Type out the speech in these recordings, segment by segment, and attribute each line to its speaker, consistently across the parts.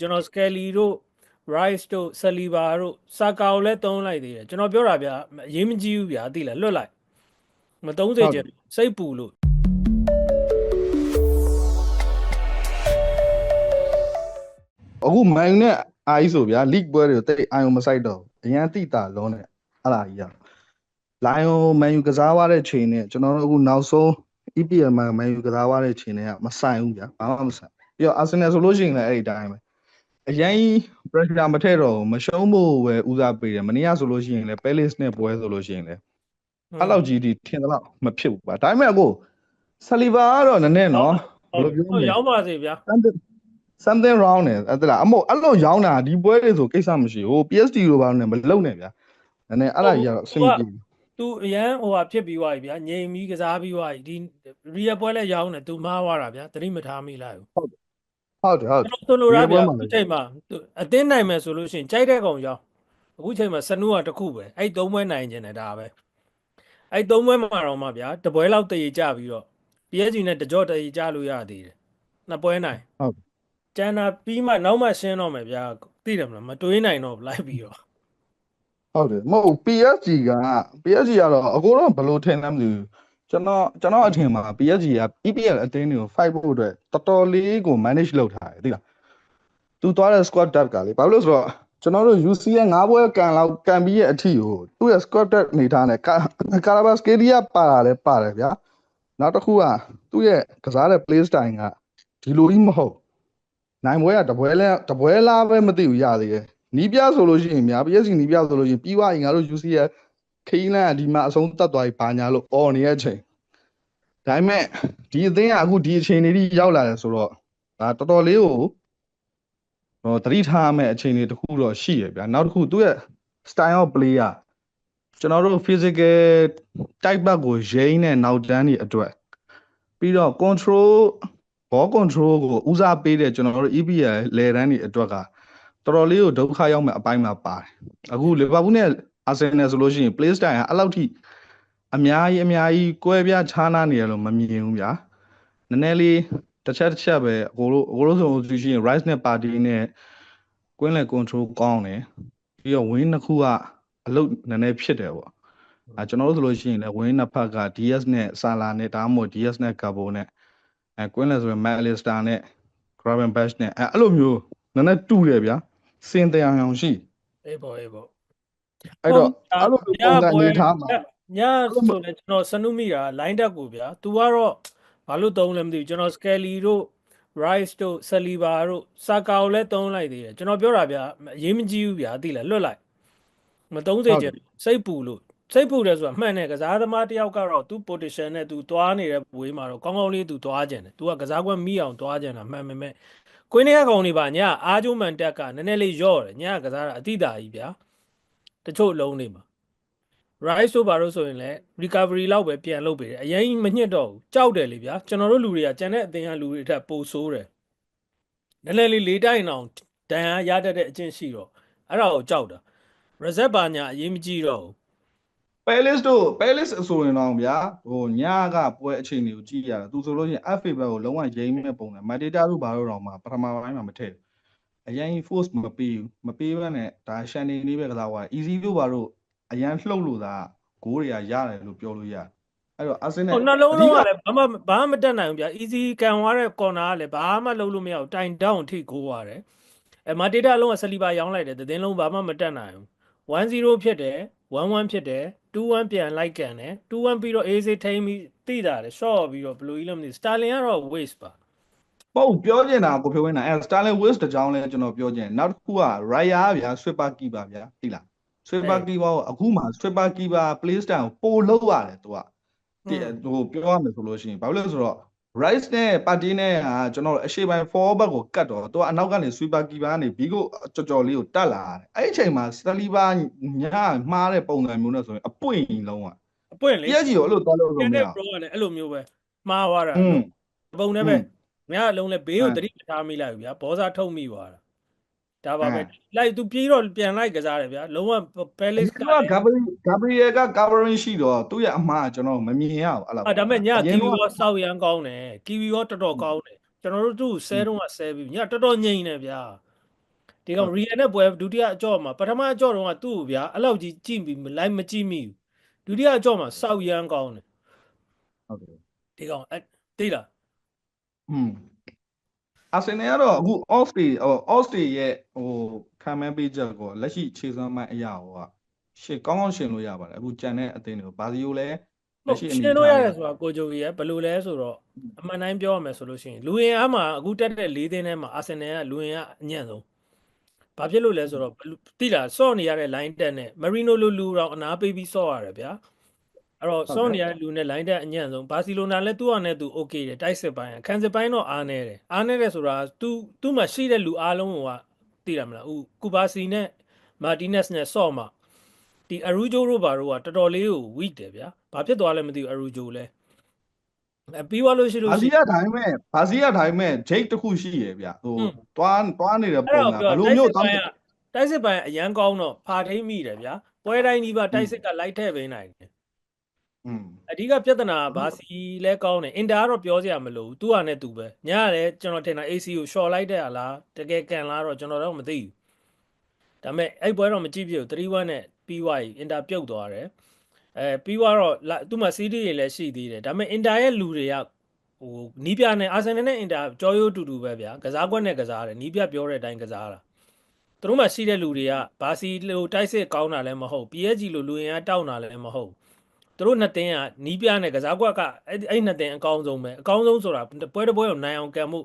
Speaker 1: ကျွန်တော် Skelly တို့ Rice တို့ Saliba တို့ Saka ကိုလည်းသုံးလိုက်သေးတယ်ကျွန်တော်ပြောတာဗျာအရေးမကြီးဘူးဗျာသိလားလွတ်လိုက်မသုံးစေချင်စိတ်ပူလို့
Speaker 2: အခုမိုင်နဲ့အာကြီးဆိုဗျာ league ပွဲတွေကိုတိတ်အာယုံမဆိုင်တော့အရန်တိတာလုံးနဲ့အဲ့ဒါကြီးရလိုင်ယွန်မန်ယူကစားသွားတဲ့ချိန်နဲ့ကျွန်တော်တို့အခုနောက်ဆုံး EPL မှာမန်ယူကစားသွားတဲ့ချိန်နဲ့ကမဆိုင်ဘူးဗျာဘာမှမဆိုင်ပြီးတော့ Arsenal ဆိုလို့ရှိရင်လည်းအဲ့ဒီတိုင်းပဲအရင် pressure မထည့်တော့မရှုံးဖို့ပဲဦးစားပေးတယ်မနေ့ကဆိုလို့ရှိရင်လည်း Palace နဲ့ပွဲဆိုလို့ရှိရင်လည်းအဲ့လောက်ကြီးဒီထင်တော့မဖြစ်ဘူးပါဒါပေမဲ့အခု Saliba ကတော့နည်းနည်းနော်ဘယ်လိုပြောမလဲ
Speaker 1: ရောင်းပါစေဗျာ
Speaker 2: something wrong နဲ့အဲ့ဒါအမို့အဲ့လိုရောင်းတာဒီပွဲတွေဆိုကိစ္စမရှိဘူး PSG လိုပါနဲ့မလုံနဲ့ဗျာနည်းနည်းအဲ့ဒါကြီးကတော့အဆင်မပြေဘူး
Speaker 1: သူအရန်ဟိုဟာဖြစ်ပြီးသွားပြီဗျာငြိမ်ပြီးကစားပြီးသွားပြီဒီရီယယ်ပွဲလည်းရောင်းတယ်သူမှားသွားတာဗျာသတိမထားမိလိုက်ဘူး
Speaker 2: ဟုတ်တယ်
Speaker 1: ဆိုလိုတာဗျာအခုချိန်မှာအသင်းနိုင်မယ်ဆိုလို့ရှိရင်ကြိုက်တဲ့ကောင်ရောင်းအခုချိန်မှာစနူးကတစ်ခုပဲအဲ့သုံးပွဲနိုင်ကျင်တယ်ဒါပဲအဲ့သုံးပွဲမှာတော့မှဗျာတပွဲလောက်တည်ကြပြီးတော့ PSG နဲ့တကြော့တည်ကြလို့ရသေးတယ်နှစ်ပွဲနိုင်
Speaker 2: ဟုတ်
Speaker 1: ကျန်တာပြီးမှနောက်မှရှင်းတော့မယ်ဗျာသိတယ်မလားမတွေးနိုင်တော့လိုက်ပြီးတော့
Speaker 2: ဟုတ်တယ်မဟုတ် PSG ကတော့အကိုတော့ဘယ်လိုထင်လဲမသိဘူးကျွန်တော်အထင်မှာ PSG က EPL အတင်းတွေကို fight ဖို့အတွက်တော်တော်လေးကို manage လုပ်ထားတယ်သိလားသူသွားတဲ့ squad depth ကလေဘာလို့လဲဆိုတော့ကျွန်တော်တို့ UC ရဲ့9ပွဲကန်ပြီးရဲ့အထီကိုသူ့ရဲ့ squad depth အနေထားနဲ့ကာရာဘတ်စကေဒီယာပါတာလည်းပါတယ်ဗျာနောက်တစ်ခုကသူ့ရဲ့ကစားတဲ့ play style ကဒီလိုကြီးမဟုတ်နိုင်ပွဲကတပွဲလားပဲမသိဘူးရသေးတယ်နီးပြဆိုလို့ရှိရင်များ PSG နီးပြဆိုလို့ရှိရင်ပြီးသွားရင်ငါတို့ UC ရဲ့ခီးလန်းကဒီမှာအဆုံးတတ်သွားပြီဘာညာလို့អော်နေတဲ့အချိန်ဒါပေမဲ့ဒီအသင်းကအခုဒီအချိန်လေးရောက်လာတယ်ဆိုတော့ဒါတော်တော်လေးကိုသတိထားမဲ့အခြေအနေတစ်ခုတော့ရှိရဗျာနောက်တစ်ခုသူ့ရဲ့ style of play ကကျွန်တော်တို့ physical type ဘက်ကိုရိမ့်တဲ့နောက်တန်းတွေအတွက်ပြီးတော့ ball control ကိုဦးစားပေးတဲ့ကျွန်တော်တို့ EPL လေတန်းတွေအတွက်ကတော်တော်လေးကိုဒုက္ခရောက်မဲ့အပိုင်းမှာပါတယ်အခုလီဗာပူးနဲ့အာဆင်နယ်ဆိုလို့ရှိရင် play style ကအဲ့လောက်ထိအများကြီးကွဲပြားခြားနားနေရလို့မမြင်ဘူးဗျာနည်းနည်းလေးတစ်ချက်ပဲအကိုတို့ဆိုလို့ရှိရင် Rice နဲ့ Party နဲ့ကွင်းလေ control ကောင်းတယ်ပြီးတော့ win နှစ်ခုကအလုပ်နည်းနည်းဖြစ်တယ်ပေါ့ကျွန်တော်တို့ဆိုလို့ရှိရင်လည်း win နှစ်ဖက်က DS နဲ့ Salah နဲ့ဒါမှမဟုတ် DS နဲ့ Cabo နဲ့ကွင်းလေဆိုရင် Maalister နဲ့ Gravenberch နဲ့အဲ့လိုမျိုးနည်းနည်းတူတယ်ဗျာစင်တရားအောင်ရှိ
Speaker 1: အေးပေါ့
Speaker 2: အဲ့တော့အဲ့လိုပုံစံနေထားမှာ
Speaker 1: ညဆိုလည်းကျွန်တော်စနုမိတာ line တက်ကိုဗျာ तू ကတော့ဘာလို့သုံးလဲမသိဘူးကျွန်တော် Skelly တို့ Rice တို့ Saliba တို့ Saka ကိုလည်းသုံးလိုက်သေးတယ်ကျွန်တော်ပြောတာဗျာအရေးမကြီးဘူးဗျာသိလားလွတ်လိုက်မသုံးစေချင်စိတ်ပူလို့စိတ်ပူတယ်ဆိုတာမှန်တယ်ကစားသမားတယောက်ကတော့ तू position နဲ့ तू သွားနေတဲ့ဝေးမှာတော့ကောင်းကောင်းလေး तू သွားကြတယ် तू ကစားကွက်မိအောင်သွားကြတာမှန်ပေမဲ့ကွင်းထဲကကောင်တွေပါညအားကျုံးမှန်တက်ကနည်းနည်းလေးရော့တယ်ညကစားတာအတိတာကြီးဗျာတချို့လုံးတွေမှာ Rice တို့ဘာလို့ဆိုရင်လည်း recovery လောက်ပဲပြန်လုပ်ပေးတယ်အရင်မညှစ်တော့ဘူးကြောက်တယ်လေဗျာကျွန်တော်တို့လူတွေကကျန်တဲ့အသင်းကလူတွေထက်ပိုဆိုးတယ်နည်းနည်းလေးလေးတိုင်းအောင်ဒဏ်ရာရတတ်တဲ့အကျင့်ရှိတော့အဲ့ဒါကိုကြောက်တာ reset ပါညာအရေးမကြီးတော့ဘူး
Speaker 2: Palace အဆိုရင်တော့ဗျာဟိုညကပွဲအချိန်တွေကိုကြည့်ရတာသူဆိုလို့ရှိရင် FA ဘက်ကိုလုံးဝရိမ့်မဲ့ပုံတယ် Mateta တို့ဘာလို့တော့မှပထမပိုင်းမှာမထည့်အရင် force မပေးဘဲနဲ့ဒါရှန်နေနေပဲကစားသွား easy တို့ဘာလို့အရန်လှုပ်လို့သာဂိုးတွေကရတယ်လို့ပြောလို့ရတယ်အဲ့တော့ Arsenal
Speaker 1: နှလုံးလုံးကလည်းဘာမှမတက်နိုင်ဘူးဗျာ easy ကန်သွားတဲ့ corner ကလည်းဘာမှလုပ်လို့မရဘူးတိုင် down ထိကိုးရတယ်Mateta အလုံးက Saliba ရောင်းလိုက်တယ်သင်းလုံးဘာမှမတက်နိုင်ဘူး 1-0 ဖြစ်တယ် 1-1 ဖြစ်တယ် 2-1 ပြန်လိုက်ကန်တယ် 2-1 ပြီးတော့ AC ထိန်းပြီးတိတာတယ် short ပြီးတော့ဘလူးကြီးလည်းမသိ Sterling ကတော့ waste ပါ
Speaker 2: ပေါ့ပြောချင်တာကိုပြောနေတာအဲ Sterling waste တကြောင်းလဲကျွန်တော်ပြောချင်နောက်တစ်ခုက Raya ဗျာ Sweeper keeper ဗျာသိလား Sweeper keeper ကိုအခုမှ Sweeper keeper play style ကိုပို့လို့ရတယ်သူကဟိုပြောရမယ်ဆိုလို့ရှိရင်ဘာလို့လဲဆိုတော့ Rice နဲ့ Party နဲ့ကကျွန်တော်အရှေ့ပိုင်း forward ဘက်ကိုကတ်တော့သူကအနောက်ကနေ Sweeper keeper ကနေဘီကိုကြော်လေးကိုတက်လာတယ်အဲ့ဒီအချိန်မှာ Saliba ညမှားတဲ့ပုံစံမျိုးနဲ့ဆိုရင်အပွင့်လုံးอ่ะ
Speaker 1: အပွင့်လေ
Speaker 2: PSG ကိုအဲ့လိုသွားလို့မရဘူး
Speaker 1: pro ကလည်းအဲ့လိုမျိုးပဲမှားသွားတာပုံနဲ့ပဲညအလုံးလဲဘေးကိုတတိထားမိလိုက်ပြီဗျာဘောစားထုတ်မိသွားတာဒါပါပဲလိုက်သူပြေးတော့ပြန်လိုက်ကစားတယ်ဗျာလုံးဝ Palace
Speaker 2: က Gabriel က covering ရှိတော့သူ့ရဲ့အမှားကျွန်တော်မမြင်ရဘူးအဲ့လို
Speaker 1: ဒါပေမဲ့ညကီဝီရောစောက်ရန်ကောင်းတယ်ကီဝီရောတော်တော်ကောင်းတယ်ကျွန်တော်တို့သူ့ဆဲတော့ဆဲပြီးညတော်တော်ငြိမ်တယ်ဗျာ ဒီကောင် Real နဲ့ပွဲဒုတိယအကြော့မှာပထမအကြော့တုန်းကသူ့ကိုဗျာအဲ့လောက်ကြီးကြည့်ပြီးလိုက်မကြည့်မိဘူးဒုတိယအကြော့မှာစောက်ရမ်းကောင်းတယ်
Speaker 2: ဟုတ်တယ်
Speaker 1: ဒီကောင်သိလား
Speaker 2: အာဆင်နယ်ကတော့အခု off day ရဲ့ခံမှန်းပေးချက်ကိုလက်ရှိခြေစွမ်းမှအရာဟိုကရှေ့ကောင်းရှင်လို့ရပါတယ်အခုကြံတဲ့အသင်းတွေကိုဘာစီယိုလည်းလက်ရှိအနေ
Speaker 1: ရှင်းလို့ရတယ်ဆိုတာကိုဂျိုကြီးရဘယ်လိုလဲဆိုတော့အမှန်တိုင်းပြောရမယ်ဆိုလို့ရှိရင်လူရင်အားမှာအခုတက်တဲ့၄သင်းထဲမှာအာဆင်နယ်ကလူရင်ကအညံ့ဆုံးဘာဖြစ်လို့လဲဆိုတော့တိလားစော့နေရတဲ့ line တက်နဲ့မရီနိုလိုလူတော့အနာပေးပြီးစော့ရတယ်ဗျာအဲ့တော့စော့နေရတဲ့လူနဲ့ line တက်အညံ့ဆုံးဘာစီလိုနာလည်းသူ့ဟာနဲ့သူ okay တယ်တိုက်စစ်ပိုင်းအခန်းစစ်ပိုင်းတော့အားနေတယ်အားနေတယ်ဆိုတာသူ့မှာရှိတဲ့လူအားလုံးကသိရမလားဦးကူဘာစီနဲ့မာတီနက်စ်နဲ့စော့မှာဒီအရူဂျိုတို့ဘာတို့ကတော်တော်လေးကို weak တယ်ဗျာဘာဖြစ်သွားလဲမသိဘူးအရူဂျိုလဲပြီးသွားလို့ရှိလို့
Speaker 2: ဘာစီရတိုင်းမဲ့ဂျိတ်တစ်ခုရှိရဗျဟိုတွားနေတဲ့ပုံကဘလို့မျိုး
Speaker 1: တိုက်စစ်ပိုင်းအရန်ကောင်းတော့ဖာထိမ့်မိတယ်ဗျာပွဲတိုင်းဒီပါတိုက်စစ်ကလိုက်ထည့်ပေးနိုင်တယ်အဓိကပြဿနာဘာစီလဲကောင်းတယ်အင်တာကတော့ပြောစရာမလိုဘူးသူ့ဟာနဲ့သူပဲညရတယ်ကျွန်တော်ထင်တာ AC ကို short လိုက်တဲ့ဟာလားတကယ်ကန်လားတော့ကျွန်တော်တော့မသိဘူးဒါပေမဲ့အဲ့ပွဲတော့မကြည့်ပြဘူး3-1နဲ့ပြီးသွားပြီအင်တာပြုတ်သွားတယ်ပြီးသွားတော့သူ့မှာ CD တွေလည်းရှိသေးတယ်ဒါပေမဲ့အင်တာရဲ့လူတွေကဟိုနီးပြနဲ့အာဆင်နယ်နဲ့အင်တာကြောရိုးတူတူပဲဗျာကစားကွက်နဲ့ကစားတယ်နီးပြပြောတဲ့အတိုင်းကစားတာသူတို့မှရှိတဲ့လူတွေကဘာစီလိုတိုက်စစ်ကောင်းတာလည်းမဟုတ် PSG လိုလူရင်ကတောက်တာလည်းမဟုတ်သူတို့နှစ်တင်းကနီးပြနဲ့ကစားကွက်ကအဲ့နှစ်တင်းအကောင်းဆုံးပဲအကောင်းဆုံးဆိုတာပွဲတစ်ပွဲကိုနိုင်အောင်ကံမှု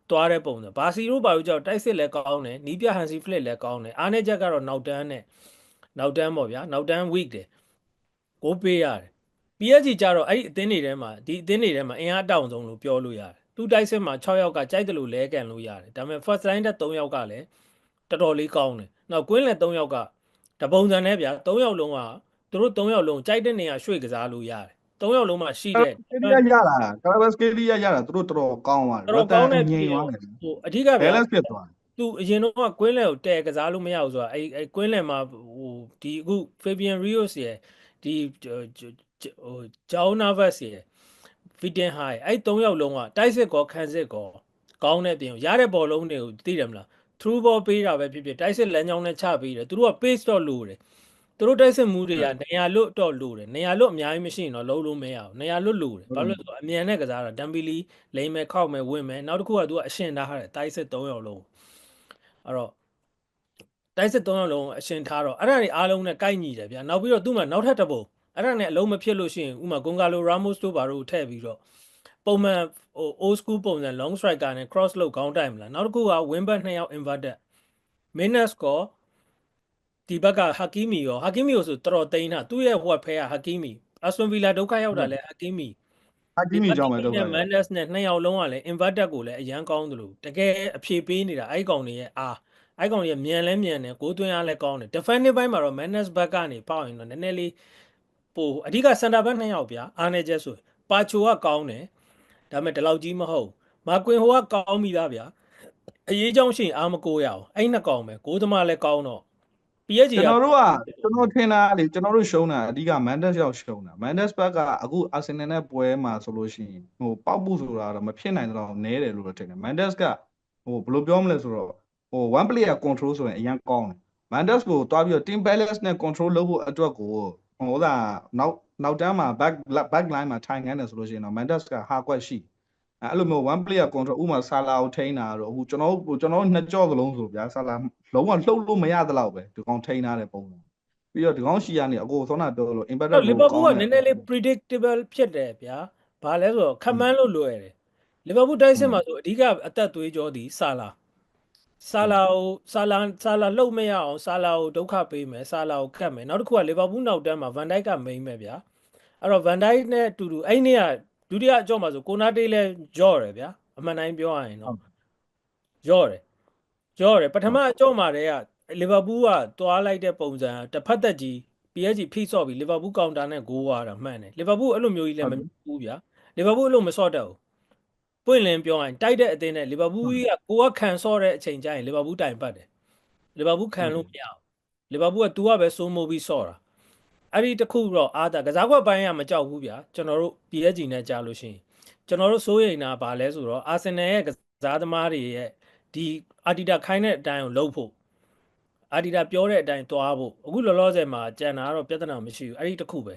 Speaker 1: သွားတဲ့ပုံစံဘာစီတို့ဘာလို့ကြောက်တိုက်စစ်လည်းကောင်းတယ်နီးပြဟန်စီဖလစ်လည်းကောင်းတယ်အားနေချက်ကတော့နောက်တန်းပေါ့ဗျာနောက်တန်း weak တယ်ကိုပေးရတယ် PSG ကြတော့အဲ့ဒီအသင်းတွေထဲမှာဒီအသင်းတွေထဲမှာအင်အားတောင်ဆုံးလို့ပြောလို့ရတယ်သူတိုက်စစ်မှာ6ယောက်ကကြိုက်တယ်လို့လဲကန်လို့ရတယ်ဒါပေမဲ့ first line တက်3ယောက်ကလည်းတော်တော်လေးကောင်းတယ်နောက်ကွင်းလည်း3ယောက်ကတပုံစံနဲ့ဗျာ3ယောက်လုံးကသူတို့3ယောက်လုံးကြိုက်တဲ့နေရာရွှေ့ကစားလို့ရတယ်3ယောက်လုံးမှာရှိတဲ့
Speaker 2: ရတာကာဘတ်စကေးလီရတာသူတို့တော်တော်ကောင်းသွားတယ်
Speaker 1: တော်တော်ကောင်းတဲ့င
Speaker 2: ြိမ်သွားတယ်ဟ
Speaker 1: ိုအဓိကဗျာ
Speaker 2: balance ဖြစ်သွားတယ်သ
Speaker 1: ူအရင်တော့ကွင်းလယ်ကိုတဲကစားလို့မရဘူးဆိုတာအဲ့ကွင်းလယ်မှာဟိုဒီအခု Fabian Rios ရဲ့ဒီဟို João Neves ရဲ့ Fitting High အဲ့3ယောက်လုံးကတိုက်စစ်ကောခံစစ်ကောကောင်းတဲ့ပြင်ရတဲ့ဘောလုံးတွေကိုသိတယ်မလား through ball ပေးတာပဲဖြစ်ဖြစ်တိုက်စစ်လမ်းကြောင်းနဲ့ချပေးတယ်သူတို့က pace တော့လိုတယ်သူတို့တိုက်စစ်မှုတွေကနေရာလွတ်တော့လိုတယ်နေရာလွတ်အများကြီးမရှိရင်တော့လုံးလုံးမရဘူးနေရာလွတ်လိုတယ်ဘာလို့လဲဆိုတော့အမြန်နဲ့ကစားတာဒမ်ဘီလီလိမ့်မယ်ခောက်မယ်ဝင်မယ်နောက်တစ်ခုကသူကအရှင်ထားတယ်တိုက်စစ်3ယောက်လုံးအဲ့တော့တိုက်စစ်3ယောက်လုံးအရှင်ထားတော့အဲ့ဒါတွေအားလုံးနဲ့ကိုက်ညီတယ်ဗျာနောက်ပြီးတော့သူ့မှာနောက်ထပ်တစ်ပုံအဲ့ဒါနဲ့အလုံးမဖြစ်လို့ရှိရင်ဥမာဂွန်ဂါလိုရာမို့စ်တို့ဘာတို့ထည့်ပြီးတော့ပုံမှန်ဟို old school ပုံစံ long striker နဲ့ cross လုပ်ခေါင်းတိုင်မလားနောက်တစ်ခုက wing back 2ယောက် inverted Menes ကောဒီဘက်ကဟာကီမီရောဟာကီမီကိုဆိုတော်တော်သိမ်းတာသူ့ရဲ့ဟိုဖဲကဟာကီမီအဆွန်ဗီလာဒုက္ခရောက်တာလဲဟာကီမီ
Speaker 2: ကြောင့်ပဲတော့
Speaker 1: Mendes နဲ့2ယောက်လုံးကလည်း inverted ကိုလည်းအရန်ကောင်းတယ်လို့တကယ်အဖြေပေးနေတာအဲ့ကောင်တွေရဲ့အဲ့ကောင်တွေမြန်လဲမြန်တယ်ကိုသွင်းအားလဲကောင်းတယ် defensive ဘိုင်းမှာတော့ Mendes back ကနေပေါက်ရင်တော့နည်းနည်းလေးပိုအဓိက center back 2ယောက်ဗျာအားနေချက်ဆိုပါချိုကကောင်းတယ်ဒါပေမဲ့ဒီလောက်ကြီးမဟုတ်မာကွင်ဟိုကကောင်းပြီသားဗျာအရေးကြောင်းရှိရင်အားမကိုရအောင်အဲ့နှစ်ကောင်ပဲကိုသမားလဲကောင်းတော့ PSG
Speaker 2: ကျွန်တော်ထင်တာလေကျွန်တော်တို့ရှုံးတာအဓိက Mendes ရောက်ရှုံးတာ Mendes ဘက်ကအခု Arsenal နဲ့ပွဲမှာဆိုလို့ရှိရင်ဟိုပေါက်ဖို့ဆိုတာတော့မဖြစ်နိုင်တော့နဲတယ်လို့တော့ထင်တယ် Mendes ကဟိုဘယ်လိုပြောမလဲဆိုတော့ဟို one player control ဆိုရင်အရင်ကောင်းတယ် Mendes ကိုတွားပြီးတော့ team balance နဲ့ control လုပ်ဖို့အတွက်ကိုဟိုဒါနောက်တန်းမှာ back line မှာထိုင်ခံတယ်ဆိုလို့ရှိရင်တော့ Mendes ကဟာကွက်ရှိအဲ့လိုမျိုး one player control ဥမာဆာလာကိုထိန်းတာတော့အခုကျွန်တော်နှစ်ကြော့ကလုံးဆိုဗျာဆာလာလုံးဝလှုပ်လို့မရသလောက်ပဲဒီကောင်ထိန်းထားတဲ့ပုံစံပြီးတော့ဒီကောင်ရှီကနေအကိုဆောနာပြောလို့ impact
Speaker 1: လီဗာပူးကနည်းနည်းလေး predictable ဖြစ်တယ်ဗျာဘာလဲဆိုတော့ခမန်းလို့လွယ်တယ်လီဗာပူးတိုက်စစ်မှာဆိုအဓိကအသက်သွေးကြောသည်ဆာလာလှုပ်မရအောင်ဆာလာကိုဒုက္ခပေးမယ်ဆာလာကိုကတ်မယ်နောက်တစ်ခုကလီဗာပူးနောက်တန်းမှာဗန်ဒိုက်ကမိမ့်မယ်ဗျာအဲ့တော့ဗန်ဒိုက်နဲ့တူတူအဲ့နေ့ကဒုတိယအကြော့မှာဆိုကိုနာတေးလဲကြော့တယ်ဗျာအမှန်တိုင်းပြောရရင်တော့ကြော့တယ်ပထမအကြော့မှာတည်းကလီဗာပူးကတွားလိုက်တဲ့ပုံစံတစ်ဖက်သက်ကြီး PSG ဖိဆော့ပြီးလီဗာပူးကောင်တာနဲ့ဂိုးသွားတာမှန်တယ်လီဗာပူးအဲ့လိုမျိုးကြီးလည်းမဘူးဗျာလီဗာပူးအဲ့လိုမဆော့တတ်ဘူးပွင့်လင်းပြောရင်တိုက်တဲ့အသင်းနဲ့လီဗာပူးကြီးကကိုကခံဆော့တဲ့အချိန်ကျရင်လီဗာပူးတိုင်ပတ်တယ်လီဗာပူးခံလို့မရဘူးလီဗာပူးက तू ကပဲစိုးမိုးပြီးဆော့တာအဲ့ဒီတခုတော့အားတာကစားကွက်ပိုင်းကမကြောက်ဘူးဗျာကျွန်တော်တို့ PSG နဲ့ကြားလို့ရှိရင်ကျွန်တော်တို့စိုးရိမ်တာဗာလဲဆိုတော့အာဆင်နယ်ရဲ့ကစားသမားတွေရဲ့ဒီအာတီတာခိုင်းတဲ့အတိုင်းကိုလှုပ်ဖို့ အာဒီတာပြောတဲ့အတိုင်းသွားဖို့အခုလောလောဆယ်မှာကြံတာကတော့ပြဿနာမရှိဘူးအဲ့ဒီတစ်ခုပဲ